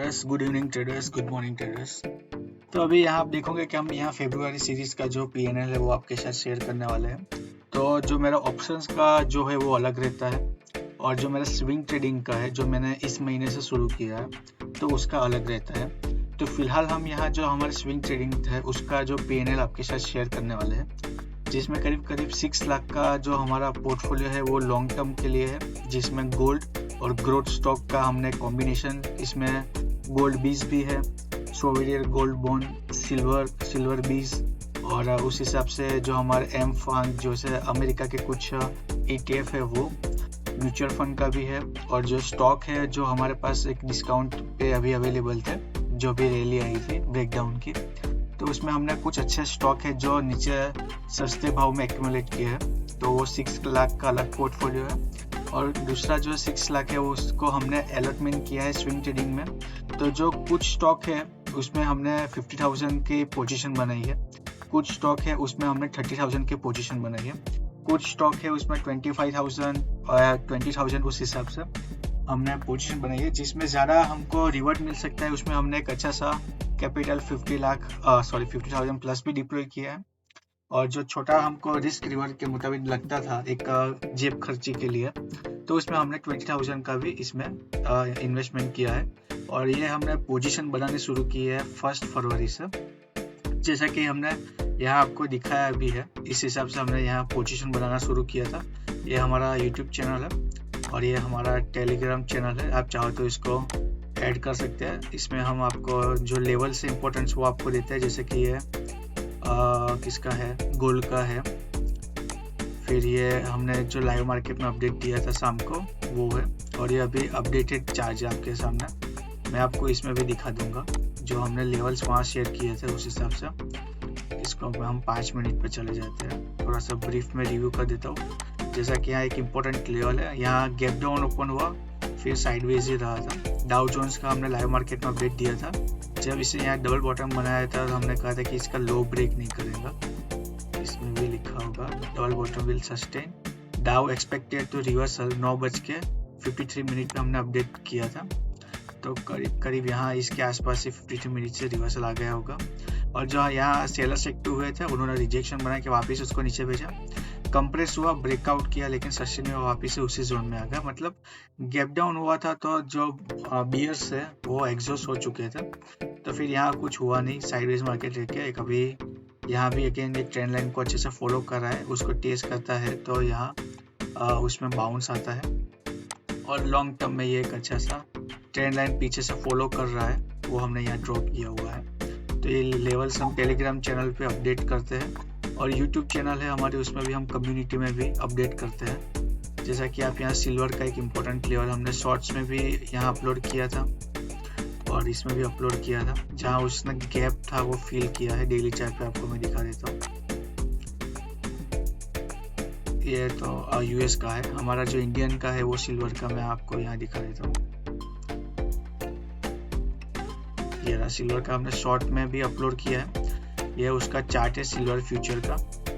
Traders, good evening traders, good morning traders. तो अभी यहाँ आप देखोगे कि हम यहाँ फेब्रुआरी सीरीज का जो पीएनएल है वो आपके साथ शेयर करने वाले हैं। तो जो मेरा ऑप्शंस का जो है वो अलग रहता है और जो मेरा स्विंग ट्रेडिंग का है जो मैंने इस महीने से शुरू किया है तो उसका अलग रहता है। तो फिलहाल हम यहाँ जो हमारे स्विंग ट्रेडिंग है उसका जो पीएनएल आपके साथ शेयर करने वाले हैं, जिसमें करीब करीब 6 लाख का जो हमारा पोर्टफोलियो है वो लॉन्ग टर्म के लिए है, जिसमें गोल्ड और ग्रोथ स्टॉक का हमने कॉम्बिनेशन, इसमें गोल्ड 20 भी है, सोवेरियर गोल्ड बॉन्ड, सिल्वर 20 और उस हिसाब से जो हमारे एम फंड जो से अमेरिका के कुछ ETF है वो म्यूचुअल फंड का भी है। और जो स्टॉक है जो हमारे पास एक डिस्काउंट पे अभी अवेलेबल थे, जो भी रैली आई थी ब्रेकडाउन की, तो उसमें हमने कुछ अच्छे स्टॉक है जो नीचे सस्ते भाव में एक्यूमुलेट किए हैं। तो वो 6 लाख का अलग पोर्टफोलियो है और दूसरा जो 6 लाख है उसको हमने अलॉटमेंट किया है स्विंग ट्रेडिंग में। तो जो कुछ स्टॉक है उसमें हमने 50,000 की पोजीशन बनाई है, कुछ स्टॉक है उसमें हमने 30,000 की पोजीशन बनाई है, कुछ स्टॉक है उसमें 25,000 और 20,000 उस हिसाब से हमने पोजीशन बनाई है। जिसमें ज़्यादा हमको रिवॉर्ड मिल सकता है उसमें हमने एक अच्छा सा कैपिटल 50,000 प्लस भी डिप्लॉय किया है। और जो छोटा हमको रिस्क रिवॉर्ड के मुताबिक लगता था एक जेब खर्ची के लिए, तो उसमें हमने 20,000 का भी इसमें इन्वेस्टमेंट किया है। और ये हमने पोजीशन बनानी शुरू की है 1 फरवरी से, जैसा कि हमने यहाँ आपको दिखाया भी है। इस हिसाब से हमने यहाँ पोजीशन बनाना शुरू किया था। ये हमारा यूट्यूब चैनल है और ये हमारा टेलीग्राम चैनल है, आप चाहो तो इसको ऐड कर सकते हैं। इसमें हम आपको जो लेवल से इम्पोर्टेंस वो आपको देते हैं, जैसे कि ये किसका है, गोल्ड का है। फिर ये हमने जो लाइव मार्केट में अपडेट दिया था शाम को वो है, और ये अभी अपडेटेड चार्ज है आपके सामने, मैं आपको इसमें भी दिखा दूंगा जो हमने लेवल्स वहाँ शेयर किए थे उस हिसाब से। इसको हम 5 मिनट पे चले जाते हैं, थोड़ा सा ब्रीफ में रिव्यू कर देता हूँ। जैसा कि यहाँ एक इम्पोर्टेंट लेवल है, यहाँ गैप डाउन ओपन हुआ फिर साइडवेज ही रहा था। डाउ जोन्स का हमने लाइव मार्केट में अपडेट दिया था, जब इसे यहाँ डबल बॉटम बनाया था तो हमने कहा था कि इसका लो ब्रेक नहीं करेगा। इसमें भी लिखा होगा डबल बॉटम विल सस्टेन, डाउ एक्सपेक्टेड टू रिवर्सल 9:53 पे हमने अपडेट किया था। तो करीब करीब यहाँ इसके आसपास से 52 मिनट से रिवर्सल आ गया होगा। और जो यहाँ सेलर्स एक्टिव हुए थे उन्होंने रिजेक्शन बना के वापस उसको नीचे भेजा, कंप्रेस हुआ, ब्रेकआउट किया, लेकिन सस्टेन हुआ, वापस से उसी जोन में आ गया। मतलब गैप डाउन हुआ था तो जो बियर्स है वो एग्जॉस्ट हो चुके थे, तो फिर यहाँ कुछ हुआ नहीं, साइडवेज मार्केट रह के कभी यहाँ भी अगेन एक ट्रेंड लाइन को अच्छे से फॉलो कर रहा है, उसको टेस्ट करता है तो यहाँ उसमें बाउंस आता है। और लॉन्ग टर्म में ये एक अच्छा सा ट्रेंड लाइन पीछे से फॉलो कर रहा है, वो हमने यहाँ ड्रॉ किया हुआ है। तो ये लेवल्स हम टेलीग्राम चैनल पे अपडेट करते हैं और यूट्यूब चैनल है हमारे, उसमें भी हम कम्युनिटी में भी अपडेट करते हैं। जैसा कि आप यहाँ सिल्वर का एक इम्पोर्टेंट लेवल हमने शॉर्ट्स में भी यहाँ अपलोड किया था और इसमें भी अपलोड किया था, जहाँ उसने गैप था वो फील किया है। डेली चार्ट पे आपको मैं दिखा देता हूँ। ये तो यूएस का है, हमारा जो इंडियन का है वो सिल्वर का मैं आपको यहाँ दिखा देता हूँ। ये रहा सिल्वर का, हमने शॉर्ट में भी अपलोड किया है। ये उसका चार्ट है सिल्वर फ्यूचर का।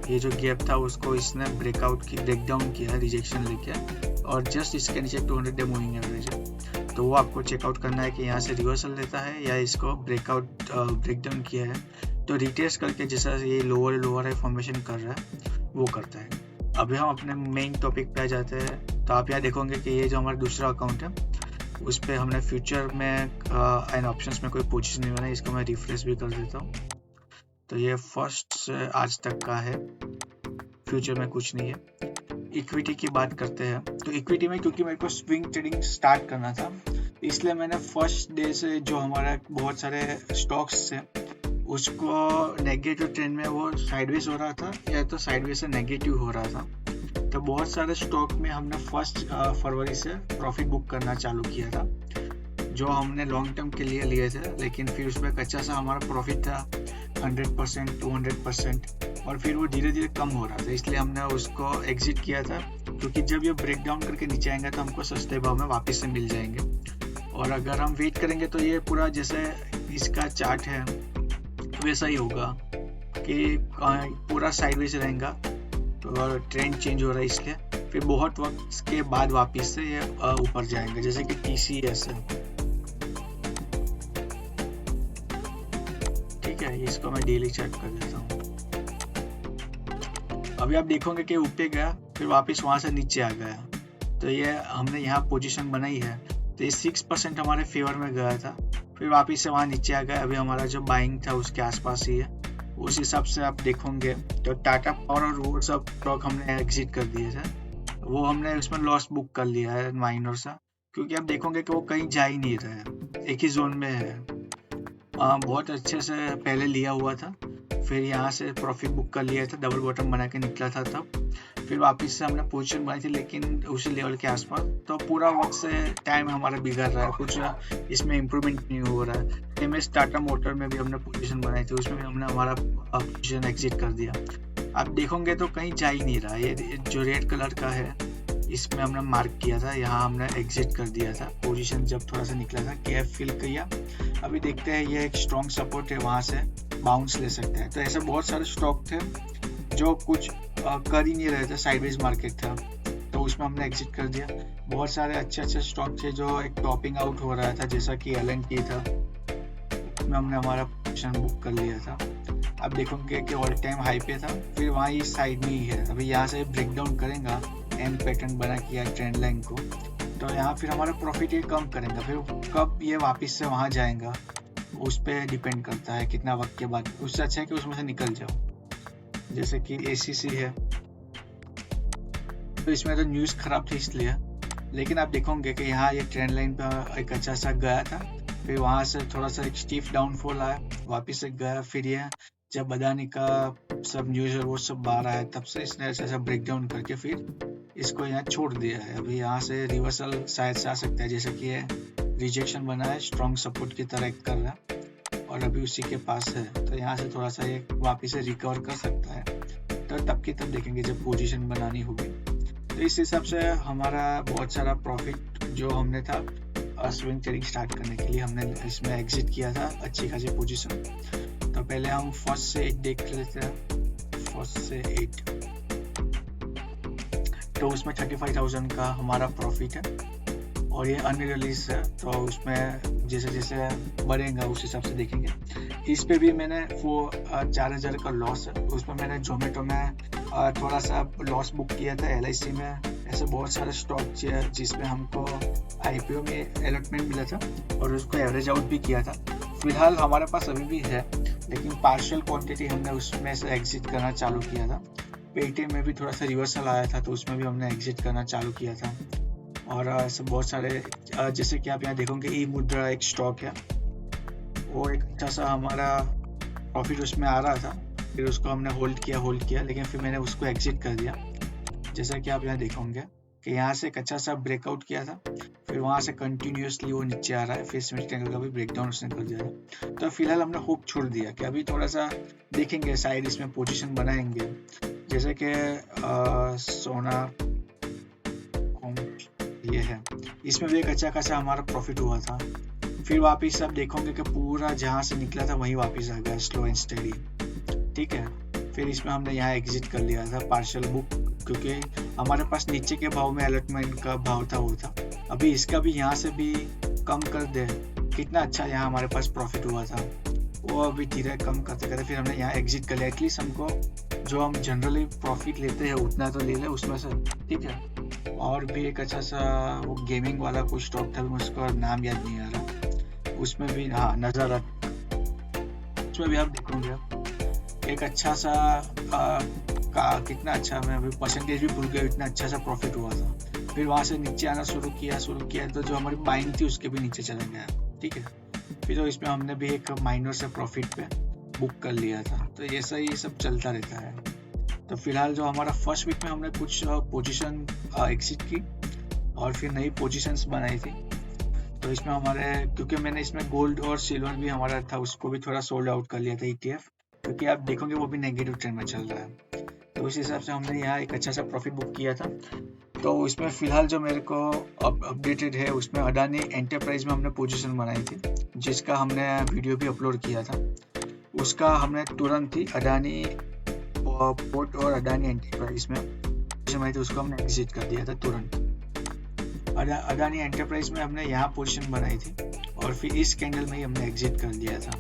ये जो गैप था उसको इसने ब्रेकडाउन किया है रिजेक्शन लेके, और जस्ट इसके नीचे 200 डे मूविंग एवरेज है। तो वो आपको चेकआउट करना है कि यहाँ से रिवर्सल लेता है या इसको ब्रेकडाउन किया है। तो रिटेस्ट करके जैसा ये लोअर फॉर्मेशन कर रहा है वो करता है। अभी हम अपने मेन टॉपिक पे आ जाते हैं। तो आप यहाँ देखोगे कि ये जो हमारा दूसरा अकाउंट है उस पर हमने फ्यूचर में एंड ऑप्शंस में कोई पोजीशन नहीं बनाई, इसको मैं रिफ्रेश भी कर देता हूँ। तो ये फर्स्ट से आज तक का है, फ्यूचर में कुछ नहीं है। इक्विटी की बात करते हैं, तो इक्विटी में क्योंकि मेरे को स्विंग ट्रेडिंग स्टार्ट करना था, इसलिए मैंने फर्स्ट डे से जो हमारा बहुत सारे स्टॉक्स थे उसको नेगेटिव ट्रेंड में वो साइडवेज हो रहा था या तो साइडवेज से नेगेटिव हो रहा था, तो बहुत सारे स्टॉक में हमने 1 फरवरी से प्रॉफिट बुक करना चालू किया था, जो हमने लॉन्ग टर्म के लिए लिए थे। लेकिन फिर उसमें कच्चा सा हमारा प्रॉफिट था 100%, 200%, और फिर वो धीरे धीरे कम हो रहा था, इसलिए हमने उसको एग्जिट किया था। क्योंकि जब ये ब्रेक डाउन करके नीचे आएंगे तो हमको सस्ते भाव में वापस से मिल जाएंगे। और अगर हम वेट करेंगे तो ये पूरा जैसे इसका चार्ट है वैसा ही होगा कि पूरा साइडवेज रहेगा, तो ट्रेंड चेंज हो रहा है इसलिए फिर बहुत वक्त के बाद वापस से ये ऊपर जाएंगे, जैसे कि TCS है। है, इसको मैं डेली चेक कर देता हूँ। अभी आप देखोगे कि ऊपर गया फिर वापस वहां से नीचे आ गया, तो ये हमने यहाँ पोजीशन बनाई है, तो ये 6% हमारे फेवर में गया था, फिर वापस से वहाँ नीचे आ गया। अभी हमारा जो बाइंग था उसके आसपास ही है, उस हिसाब से आप देखोगे तो टाटा पावर और वो सब स्टॉक हमने एग्जिट कर दिए थे, वो हमने उसमें लॉस बुक कर लिया है माइनर सा, क्योंकि आप देखोगे कि वो कहीं जा ही नहीं रहा है, एक ही जोन में है। बहुत अच्छे से पहले लिया हुआ था, फिर यहाँ से प्रॉफिट बुक कर लिया था, डबल बॉटम बना के निकला था तब, फिर वापस से हमने पोजीशन बनाई थी लेकिन उसी लेवल के आसपास। तो पूरा वक्त से टाइम हमारा बिगड़ रहा है, कुछ इसमें इम्प्रूवमेंट नहीं हो रहा है। एमएस टाटा मोटर में भी हमने पोजीशन बनाई थी, उसमें भी हमने हमारा पोजीशन एग्जिट कर दिया। आप देखोगे तो कहीं जा ही नहीं रहा, ये जो रेड कलर का है इसमें हमने मार्क किया था, यहाँ हमने एग्जिट कर दिया था पोजीशन जब थोड़ा सा निकला था, केएफ फिल किया। अभी देखते हैं ये एक स्ट्रॉन्ग सपोर्ट है, वहाँ से बाउंस ले सकते हैं। तो ऐसे बहुत सारे स्टॉक थे जो कुछ कर ही नहीं रहे थे, साइडवेज मार्केट था, तो उसमें हमने एग्जिट कर दिया। बहुत सारे अच्छे अच्छे स्टॉक थे जो एक टॉपिंग आउट हो रहा था, जैसा कि L&T था, उसमें हमने हमारा पोजीशन बुक कर लिया था। अब देखोगे कि ऑल टाइम हाई पे था, फिर वहाँ इस साइड में ही है। अभी यहाँ से ब्रेक डाउन करेगा, एम पैटर्न बना किया ट्रेंड लाइन को, तो यहाँ फिर हमारा प्रॉफिट ये कम करेगा, फिर कब ये वापस से वहाँ जाएगा उस पर डिपेंड करता है कितना वक्त के बाद। उससे अच्छा है कि उसमें से निकल जाओ। जैसे कि ACC है, तो इसमें तो न्यूज़ खराब थी इसलिए, लेकिन आप देखोगे कि यहाँ ये ट्रेंड लाइन पर एक अच्छा सा गया था, फिर वहाँ से थोड़ा सा एक स्टीफ डाउनफॉल आया, वापस से गया, फिर ये जब अदानी का सब न्यूज़ और वो सब बाहर आया तब से इसने ऐसा ब्रेक डाउन करके फिर इसको यहाँ छोड़ दिया है। अभी यहाँ से रिवर्सल शायद से आ सकता है, जैसे कि ये रिजेक्शन बना है, स्ट्रॉन्ग सपोर्ट की तरह कर रहा है और अभी उसी के पास है, तो यहाँ से थोड़ा सा ये वापस से रिकवर कर सकता है। तो तब की तब देखेंगे जब पोजीशन बनानी होगी। तो इस हिसाब से हमारा बहुत सारा प्रॉफिट जो हमने था स्विंग ट्रेडिंग स्टार्ट करने के लिए हमने इसमें एग्जिट किया था अच्छी खासी पोजीशन। तो पहले हम फर्स्ट से 8 देख लेते हैं। फर्स्ट से 8 तो उसमें 35,000 का हमारा प्रॉफिट है और ये अनरिलीज है, तो उसमें जैसे जैसे बढ़ेगा उस हिसाब से देखेंगे। इस पे भी मैंने वो 4,000 का लॉस है, उसमें मैंने जोमेटो में थोड़ा सा लॉस बुक किया था। LIC में ऐसे बहुत सारे स्टॉक जिसमें हमको IPO में अलॉटमेंट मिला था और उसको एवरेज आउट भी किया था। फिलहाल हमारे पास अभी भी है, लेकिन पार्शियल क्वांटिटी हमने उसमें से एग्जिट करना चालू किया था। पेटीएम में भी थोड़ा सा रिवर्सल आया था, तो उसमें भी हमने एग्जिट करना चालू किया था। और ऐसे बहुत सारे जैसे कि आप यहाँ देखोगे ई मुद्रा एक स्टॉक है, वो एक अच्छा सा हमारा प्रॉफिट उसमें आ रहा था, फिर उसको हमने होल्ड किया, लेकिन फिर मैंने उसको एग्जिट कर दिया। जैसा कि आप यहाँ देखोगे कि यहाँ से एक अच्छा सा ब्रेकआउट किया था, फिर वहाँ से कंटिन्यूसली वो नीचे आ रहा है, फिर स्विंग ट्रेंगल का भी ब्रेकडाउन उसने कर दिया है। तो फिलहाल हमने होप छोड़ दिया कि अभी थोड़ा सा देखेंगे, शायद इसमें पोजीशन बनाएंगे। जैसे कि सोना ये है, इसमें भी एक अच्छा खासा हमारा प्रॉफिट हुआ था। फिर वापिस आप देखोगे कि पूरा जहाँ से निकला था वहीं वापिस आ गया, स्लो एंड स्टेडी। ठीक है, फिर इसमें हमने यहाँ एग्जिट कर लिया था पार्शियल बुक, क्योंकि हमारे पास नीचे के भाव में अलॉटमेंट का भाव था वो था। अभी इसका भी यहाँ से भी कम कर दे, कितना अच्छा यहाँ हमारे पास प्रॉफिट हुआ था, वो अभी धीरे कम करते करते फिर हमने यहाँ एग्जिट कर लिया। एटलीस्ट हमको जो हम जनरली प्रॉफिट लेते हैं उतना तो ले ले उसमें से। ठीक है, और भी एक अच्छा सा वो गेमिंग वाला कुछ स्टॉक था, मुझको नाम याद नहीं आ रहा, उसमें भी हाँ नजर रख, उसमें भी आप देखोगे एक अच्छा सा कितना अच्छा, मैं अभी परसेंटेज भी भूल गया, इतना अच्छा सा प्रॉफिट हुआ था। फिर वहाँ से नीचे आना शुरू किया तो जो हमारी बाइंग थी उसके भी नीचे चला गया। ठीक है, फिर तो इसमें हमने भी एक माइनर से प्रॉफिट पे बुक कर लिया था। तो ऐसा ही सब चलता रहता है। तो फिलहाल जो हमारा फर्स्ट वीक में हमने कुछ पोजीशन एग्जिट की और फिर नई पोजीशंस बनाई थी। तो इसमें हमारे, क्योंकि मैंने इसमें गोल्ड और सिल्वर भी हमारा था, उसको भी थोड़ा सोल्ड आउट कर लिया था ETF, क्योंकि आप देखोगे वो भी नेगेटिव ट्रेंड में चल रहा है। तो उस हिसाब से हमने यहाँ एक अच्छा सा प्रॉफिट बुक किया था। तो इसमें फिलहाल जो मेरे को अपडेटेड है, उसमें अडानी एंटरप्राइज में हमने पोजीशन बनाई थी, जिसका हमने वीडियो भी अपलोड किया था। उसका हमने तुरंत ही अडानी पोर्ट और अडानी एंटरप्राइज में बनाई थी, उसको हमने एग्जिट कर दिया था तुरंत। अडानी एंटरप्राइज में हमने यहाँ पोजीशन बनाई थी और फिर इस कैंडल में ही हमने एग्जिट कर दिया था।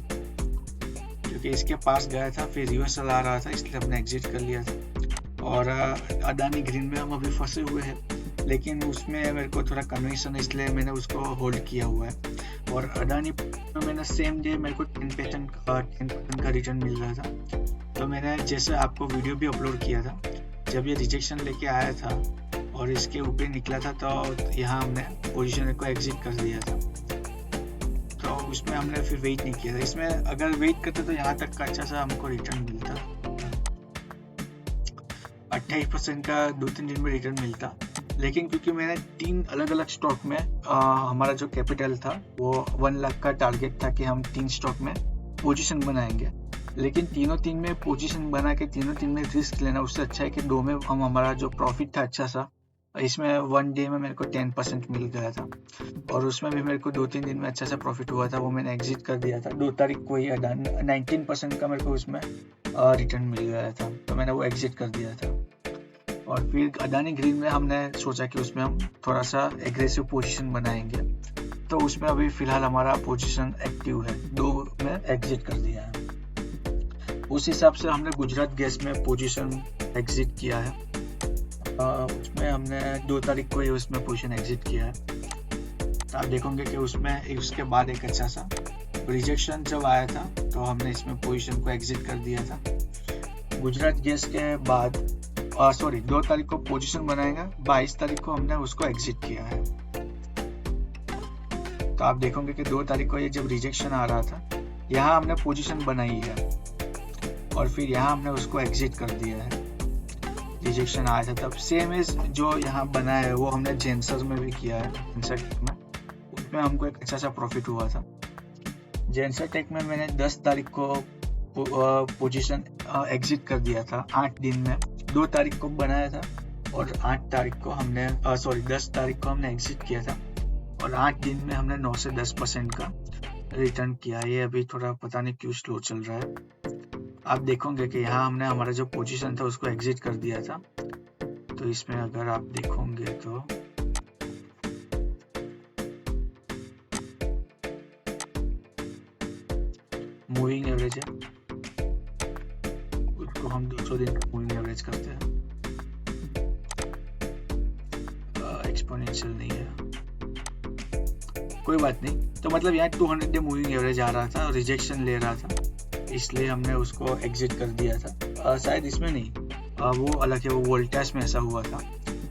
क्योंकि इसके पास गया था, फिर रिवर्सल आ रहा था, इसलिए हमने एग्जिट कर लिया था। और अडानी ग्रीन में हम अभी फंसे हुए हैं, लेकिन उसमें मेरे को थोड़ा कन्विक्शन है, इसलिए मैंने उसको होल्ड किया हुआ है। और अडानी में मैंने सेम डे मेरे को 10% का रिटर्न मिल रहा था। तो मैंने जैसे आपको वीडियो भी अपलोड किया था, जब ये रिजेक्शन लेके आया था और इसके ऊपर निकला था, तो यहाँ हमने पोजीशन को एग्जिट कर दिया था। तो उसमें हमने फिर वेट नहीं किया था। इसमें अगर वेट करते तो यहाँ तक का अच्छा सा हमको रिटर्न मिलता, 28% का 2-3 दिन में रिटर्न मिलता। लेकिन क्योंकि मैंने 3 अलग अलग स्टॉक में हमारा जो कैपिटल था वो 1 लाख का टारगेट था कि हम 3 स्टॉक में पोजीशन बनाएंगे, लेकिन तीन में पोजीशन बना के तीन में रिस्क लेना उससे अच्छा है कि 2 में हम हमारा जो प्रॉफिट था अच्छा सा, इसमें 1 डे में मेरे को 10% मिल गया था और उसमें भी मेरे को 2-3 दिन में अच्छा सा प्रॉफिट हुआ था। वो मैंने एग्जिट कर दिया था 2 तारीख को ही। 19% का मेरे को उसमें रिटर्न मिल गया था, तो मैंने वो एग्जिट कर दिया था। और फिर अडानी ग्रीन में हमने सोचा कि उसमें हम थोड़ा सा एग्रेसिव पोजीशन बनाएंगे, तो उसमें अभी फिलहाल हमारा पोजीशन एक्टिव है, 2 में एग्जिट कर दिया है। उस हिसाब से हमने गुजरात गैस में पोजीशन एग्जिट किया है, उसमें हमने 2 तारीख को ही उसमें पोजीशन एग्जिट किया है। तो आप देखोगे कि उसमें उसके बाद एक अच्छा सा रिजेक्शन जब आया था तो हमने इसमें पोजीशन को एग्जिट कर दिया था। गुजरात गैस के बाद 2 तारीख को पोजीशन बनाएगा, 22 तारीख को हमने उसको एग्जिट किया है। तो आप देखोगे कि 2 तारीख को ये जब रिजेक्शन आ रहा था, यहाँ हमने पोजीशन बनाई है और फिर यहाँ हमने उसको एग्जिट कर दिया है। रिजेक्शन आया था तब सेम एज जो यहाँ बना है वो हमने जेंसर में भी किया है। जेंसर टेक में उसमें हमको एक अच्छा सा प्रॉफिट हुआ था। जेंसर टेक में मैंने 10 तारीख को पोजीशन एग्जिट कर दिया था 8 दिन में। 2 तारीख को बनाया था और 8 तारीख को हमने 10 तारीख को हमने एग्जिट किया था और 8 दिन में हमने 9 से 10% का रिटर्न किया। ये अभी थोड़ा पता नहीं क्यों स्लो चल रहा है। आप देखोगे कि यहाँ हमने हमारा जो पोजीशन था उसको एग्जिट कर दिया था। तो इसमें अगर आप देखोगे तो मूविंग एवरेज है, उसको हम 200 दिन का मूविंग एवरेज करते हैं, एक्सपोनेंशियल नहीं है, कोई बात नहीं। तो मतलब यहाँ 200 डे मूविंग एवरेज आ रहा था और रिजेक्शन ले रहा था, इसलिए हमने उसको एग्जिट कर दिया था। शायद इसमें नहीं, वो अलग है, वो वोल्टास में ऐसा हुआ था।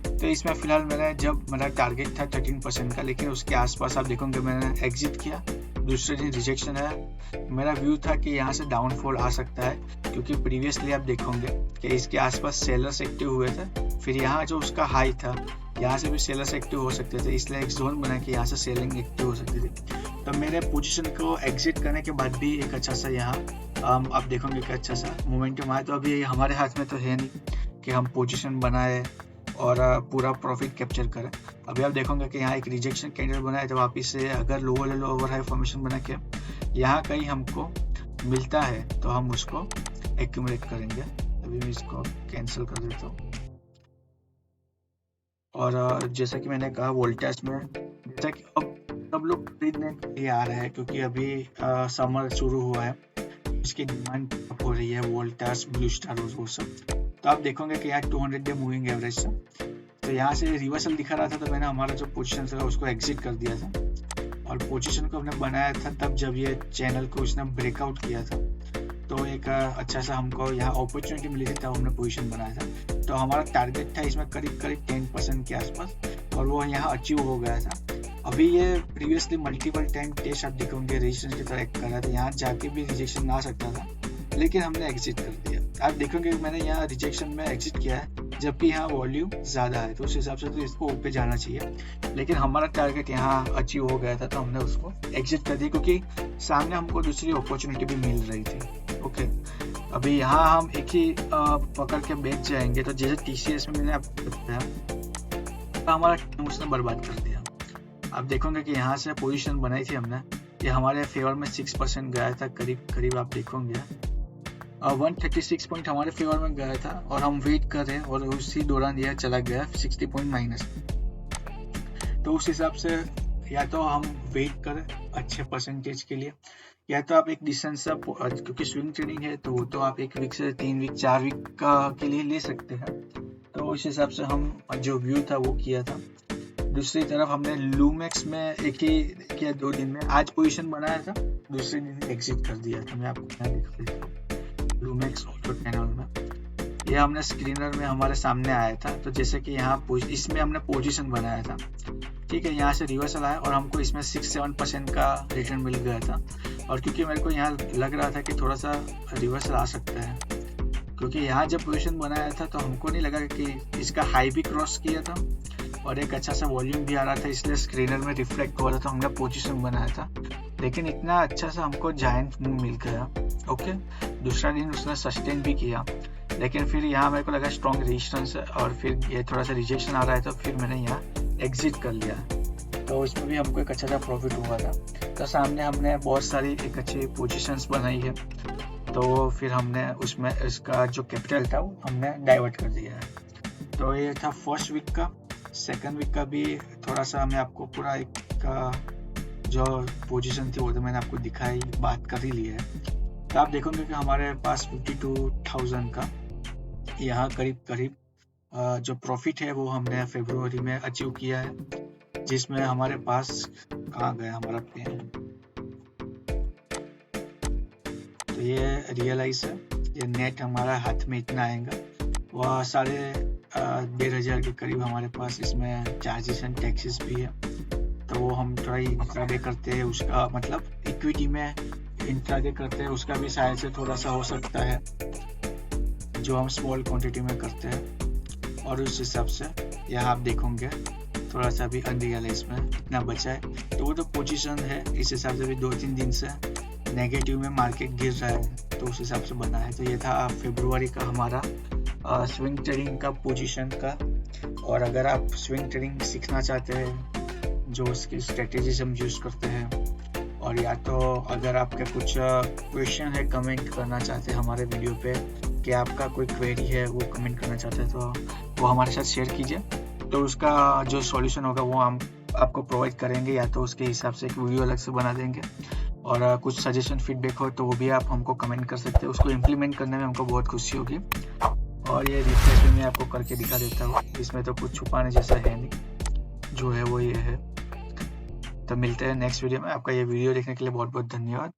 तो इसमें फिलहाल मेरा टारगेट था 13% का, लेकिन उसके आसपास आप देखोगे मैंने एग्जिट किया, दूसरे दिन रिजेक्शन आया। मेरा व्यू था कि यहाँ से डाउनफॉल आ सकता है, क्योंकि प्रीवियसली आप देखोगे कि इसके आसपास सेलर्स एक्टिव हुए थे, फिर यहाँ जो उसका हाई था यहाँ से भी सेलर्स एक्टिव हो सकते थे, इसलिए एक जोन बना कि यहाँ से सेलिंग एक्टिव हो सकती थी। तो मेरे पोजीशन को एग्जिट करने के बाद भी एक अच्छा सा यहाँ आप देखोगे कि अच्छा सा मोमेंटम आया। तो अभी हमारे हाथ में तो है नहीं कि हम पोजीशन बनाए और पूरा प्रॉफिट कैप्चर करें। अभी आप देखोगे कि यहाँ एक रिजेक्शन कैंडल बनाए, तो वापिस से अगर लोअर लो ओवर हाई फॉर्मेशन बना के यहाँ कहीं हमको मिलता है तो हम उसको एक्यूमुलेट करेंगे। अभी मैं इसको कैंसिल कर देता हूँ। और जैसा कि मैंने कहा वोल्टास में, जैसा कि अब सब लोग खरीदने के लिए आ रहे हैं, क्योंकि अभी समर शुरू हुआ है, इसकी डिमांड हो रही है, वोल्टास, ब्लू स्टार और वो सब। तो आप देखोगे कि यहाँ 200 डे मूविंग एवरेज था, तो यहाँ से रिवर्सल दिखा रहा था, तो मैंने हमारा जो पोजीशन था उसको एग्जिट कर दिया था और पोजीशन को हमने बनाया था तब जब ये चैनल को उसने ब्रेकआउट किया था। तो एक अच्छा सा हमको यहाँ अपॉर्चुनिटी मिली थी, तब हमने पोजीशन बनाया था। तो हमारा टारगेट था इसमें करीब 10% के आसपास और वो यहाँ अचीव हो गया था। अभी ये प्रीवियसली मल्टीपल टाइम टेस्ट आप देखोगे रेजिस्टेंस की तरह एक्ट कर रहा था, यहाँ जाके भी रिजेक्शन आ सकता था, लेकिन हमने एग्जिट कर दिया। आप देखोगे मैंने यहाँ रिजेक्शन में एग्जिट किया है, जबकि यहाँ वॉल्यूम ज़्यादा है, तो उस हिसाब से तो इसको ऊपर जाना चाहिए, लेकिन हमारा टारगेट यहाँ अचीव हो गया था, तो हमने उसको एग्जिट कर दिया, क्योंकि सामने हमको दूसरी अपॉर्चुनिटी भी मिल रही थी। ओके, अभी यहाँ हम एक ही पकड़ के बेच जाएंगे। तो जैसे TCS में मैंने आपको बताया, तो हमारा टाइम उसने बर्बाद कर दिया। आप देखोगे कि यहाँ से पोजीशन बनाई थी हमने, ये हमारे फेवर में 6% गया था करीब आप देखोगे 136 पॉइंट हमारे फेवर में गया था, और हम वेट कर रहे हैं और उसी दौरान यह चला गया 60 पॉइंट माइनस। तो उस हिसाब से या तो हम वेट करें अच्छे परसेंटेज के लिए, या तो आप एक डिस्टेंस से क्योंकि स्विंग ट्रेडिंग है तो वो तो आप 1 वीक से 3 वीक 4 वीक का के लिए ले सकते हैं। तो उस हिसाब से हम जो व्यू था वो किया था। दूसरी तरफ हमने लूमेक्स में एक ही किया 2 दिन में, आज पोजीशन बनाया था, दूसरे दिन एग्जिट कर दिया था। मैं आपको यहाँ दिखा देता हूँ लूमेक्स ऑटो चैनल में। ये हमने स्क्रीनर में हमारे सामने आया था। तो जैसे कि यहाँ इसमें हमने पोजीशन बनाया था, ठीक है, यहाँ से रिवर्सल आया और हमको इसमें 6-7% का रिटर्न मिल गया था। और क्योंकि मेरे को यहाँ लग रहा था कि थोड़ा सा रिवर्सल आ सकता है, क्योंकि यहाँ जब पोजीशन बनाया था तो हमको नहीं लगा कि इसका हाई भी क्रॉस किया था और एक अच्छा सा वॉल्यूम भी आ रहा था, इसलिए स्क्रीनर में रिफ्लेक्ट हो रहा था, हमने पोजीशन बनाया था। लेकिन इतना अच्छा सा हमको जायंट मूव मिल गया। ओके, दूसरा दिन उसने सस्टेन भी किया, लेकिन फिर यहाँ मेरे को लगा स्ट्रॉन्ग रेजिस्टेंस है और फिर ये थोड़ा सा रिजेक्शन आ रहा है, तो फिर मैंने यहाँ एग्जिट कर लिया। तो इसमें भी हमको एक अच्छा सा प्रॉफिट हुआ था। तो सामने हमने बहुत सारी एक अच्छी पोजीशंस बनाई है, तो फिर हमने उसमें इसका जो कैपिटल था वो हमने डाइवर्ट कर दिया है। तो ये था फर्स्ट वीक का। सेकंड वीक का भी थोड़ा सा मैं आपको पूरा एक का जो पोजीशन थी वो तो मैंने आपको दिखाई, बात कर ही ली है। तो आप देखोगे कि हमारे पास 52,000 का यहाँ करीब जो प्रॉफिट है वो हमने फरवरी में अचीव किया है, जिसमें हमारे पास कहाँ गया हमारा पेन। तो ये रियलाइज है, ये नेट हमारा हाथ में इतना आएगा, वह 1,500 के करीब हमारे पास इसमें चार्जेस एंड टैक्सेस भी है। तो वो हम थोड़ा इंट्राडे करते हैं, उसका मतलब इक्विटी में इंट्राडे करते हैं, उसका भी शायद से थोड़ा सा हो सकता है जो हम स्मॉल क्वांटिटी में करते हैं। और उस हिसाब से यहाँ आप देखोगे थोड़ा सा भी अनरियलाइज में इतना बचा है। तो वो तो पोजीशन है, इस हिसाब से भी 2-3 दिन से नेगेटिव में मार्केट गिर रहा है, तो उस हिसाब से बना है। तो ये था फरवरी का हमारा स्विंग ट्रेडिंग का पोजीशन का। और अगर आप स्विंग ट्रेडिंग सीखना चाहते हैं, जो उसकी स्ट्रेटेजीज हम यूज़ करते हैं, और या तो अगर आपके कुछ क्वेश्चन है कमेंट करना चाहते हैं हमारे वीडियो पे, कि आपका कोई क्वेरी है वो कमेंट करना चाहते हैं, तो वो हमारे साथ शेयर कीजिए। तो उसका जो सॉल्यूशन होगा वो हम आपको प्रोवाइड करेंगे, या तो उसके हिसाब से एक वीडियो अलग से बना देंगे। और कुछ सजेशन फीडबैक हो तो वो भी आप हमको कमेंट कर सकते हैं, उसको इम्प्लीमेंट करने में हमको बहुत खुशी होगी। और ये रिफ्रेश भी मैं आपको करके दिखा देता हूँ, इसमें तो कुछ छुपाने जैसा है नहीं, जो है वो ये है। तो मिलते हैं नेक्स्ट वीडियो में। आपका ये वीडियो देखने के लिए बहुत बहुत धन्यवाद।